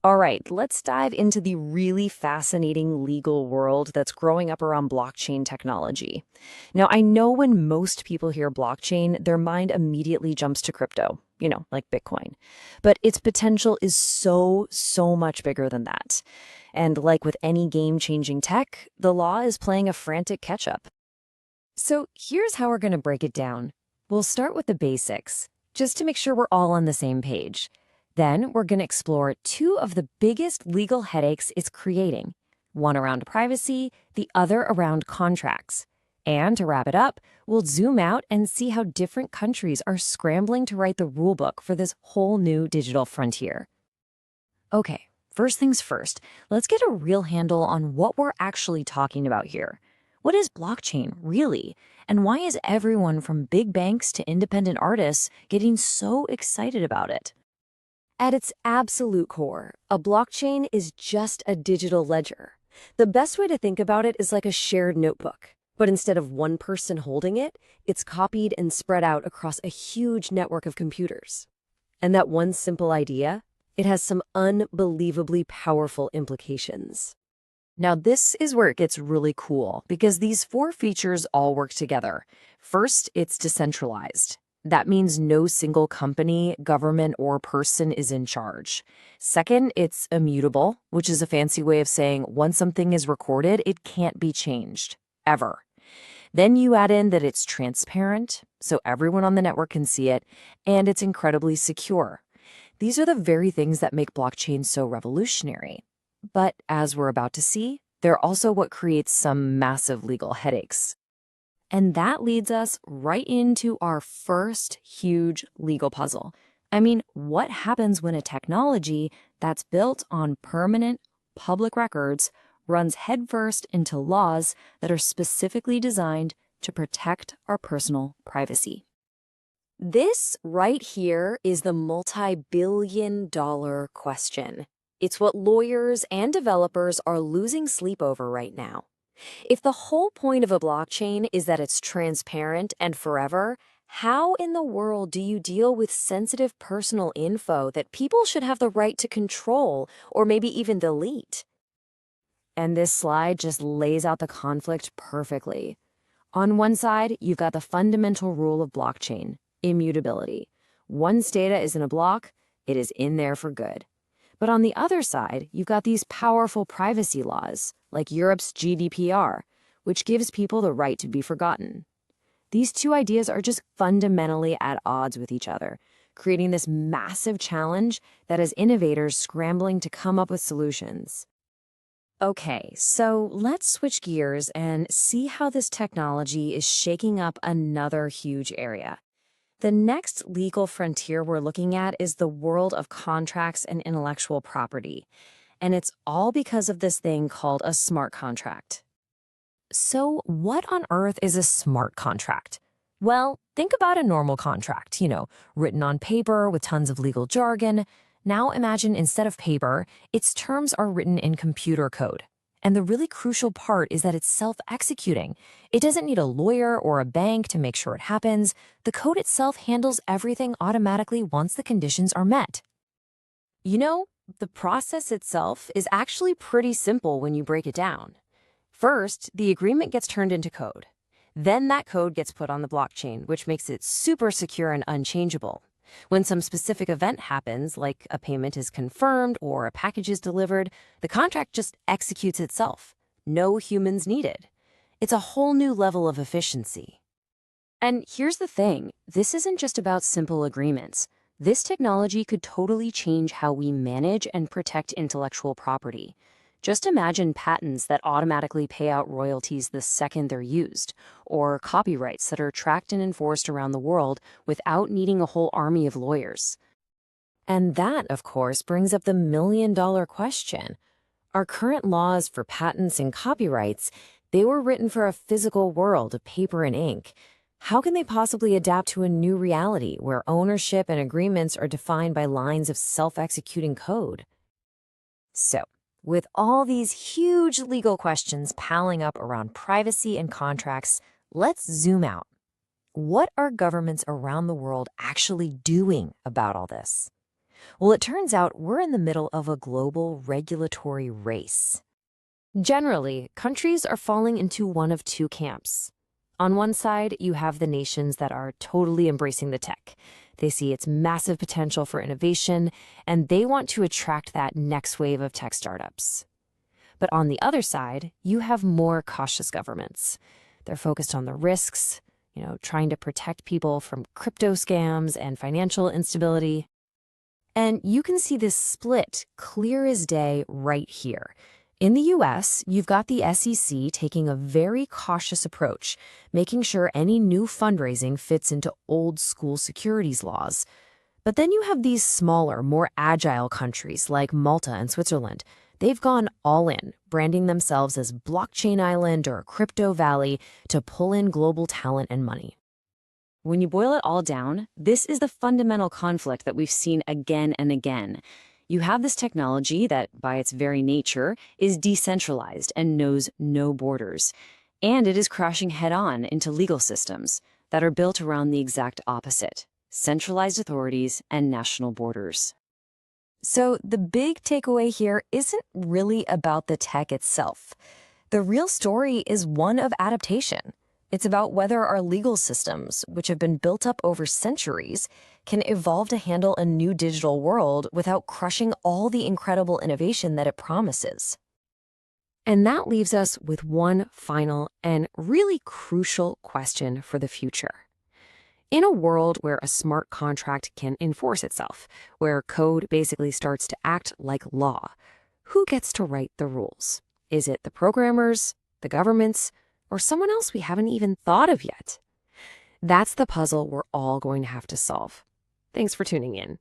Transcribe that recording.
All right, let's dive into the really fascinating legal world that's growing up around blockchain technology. Now, I know when most people hear blockchain, their mind immediately jumps to crypto, like Bitcoin. But its potential is so much bigger than that. And like with any game-changing tech, the law is playing a frantic catch-up. So here's how we're going to break it down. We'll start with the basics, just to make sure we're all on the same page. Then we're going to explore two of the biggest legal headaches it's creating, one around privacy, the other around contracts. And to wrap it up, we'll zoom out and see how different countries are scrambling to write the rulebook for this whole new digital frontier. Okay, first things first, let's get a real handle on what we're actually talking about here. What is blockchain, really? And why is everyone from big banks to independent artists getting so excited about it? At its absolute core, a blockchain is just a digital ledger. The best way to think about it is like a shared notebook. But instead of one person holding it, it's copied and spread out across a huge network of computers. And that one simple idea, it has some unbelievably powerful implications. Now, this is where it gets really cool because these four features all work together. First, it's decentralized. That means no single company, government, or person is in charge. Second, it's immutable, which is a fancy way of saying once something is recorded, it can't be changed, ever. Then you add in that it's transparent, so everyone on the network can see it, and it's incredibly secure. These are the very things that make blockchain so revolutionary. But as we're about to see, they're also what creates some massive legal headaches. And that leads us right into our first huge legal puzzle. I mean, what happens when a technology that's built on permanent public records runs headfirst into laws that are specifically designed to protect our personal privacy? This right here is the multi-billion-dollar question. It's what lawyers and developers are losing sleep over right now. If the whole point of a blockchain is that it's transparent and forever, how in the world do you deal with sensitive personal info that people should have the right to control or maybe even delete? And this slide just lays out the conflict perfectly. On one side, you've got the fundamental rule of blockchain, immutability. Once data is in a block, it is in there for good. But on the other side, you've got these powerful privacy laws, like Europe's GDPR, which gives people the right to be forgotten. These two ideas are just fundamentally at odds with each other, creating this massive challenge that has innovators scrambling to come up with solutions. Okay, so let's switch gears and see how this technology is shaking up another huge area. The next legal frontier we're looking at is the world of contracts and intellectual property. And it's all because of this thing called a smart contract. So what on earth is a smart contract? Well, think about a normal contract, written on paper with tons of legal jargon. Now imagine instead of paper, its terms are written in computer code. And the really crucial part is that it's self-executing. It doesn't need a lawyer or a bank to make sure it happens. The code itself handles everything automatically once the conditions are met. The process itself is actually pretty simple when you break it down. First, the agreement gets turned into code. Then that code gets put on the blockchain, which makes it super secure and unchangeable. When some specific event happens, like a payment is confirmed or a package is delivered, the contract just executes itself. No humans needed. It's a whole new level of efficiency. And here's the thing, this isn't just about simple agreements. This technology could totally change how we manage and protect intellectual property. Just imagine patents that automatically pay out royalties the second they're used, or copyrights that are tracked and enforced around the world without needing a whole army of lawyers. And that, of course, brings up the million-dollar question. Our current laws for patents and copyrights, they were written for a physical world of paper and ink. How can they possibly adapt to a new reality where ownership and agreements are defined by lines of self-executing code? So, with all these huge legal questions piling up around privacy and contracts, let's zoom out. What are governments around the world actually doing about all this? Well, it turns out we're in the middle of a global regulatory race. Generally, countries are falling into one of two camps. On one side, you have the nations that are totally embracing the tech. They see its massive potential for innovation, and they want to attract that next wave of tech startups. But on the other side, you have more cautious governments. They're focused on the risks, trying to protect people from crypto scams and financial instability. And you can see this split clear as day right here. In the US, you've got the SEC taking a very cautious approach, making sure any new fundraising fits into old school securities laws. But then you have these smaller, more agile countries like Malta and Switzerland. They've gone all in, branding themselves as blockchain island or crypto valley to pull in global talent and money. When you boil it all down, this is the fundamental conflict that we've seen again and again. You have this technology that, by its very nature, is decentralized and knows no borders. And it is crashing head-on into legal systems that are built around the exact opposite: centralized authorities and national borders. So the big takeaway here isn't really about the tech itself. The real story is one of adaptation. It's about whether our legal systems, which have been built up over centuries, can evolve to handle a new digital world without crushing all the incredible innovation that it promises. And that leaves us with one final and really crucial question for the future. In a world where a smart contract can enforce itself, where code basically starts to act like law, who gets to write the rules? Is it the programmers, the governments, or someone else we haven't even thought of yet? That's the puzzle we're all going to have to solve. Thanks for tuning in.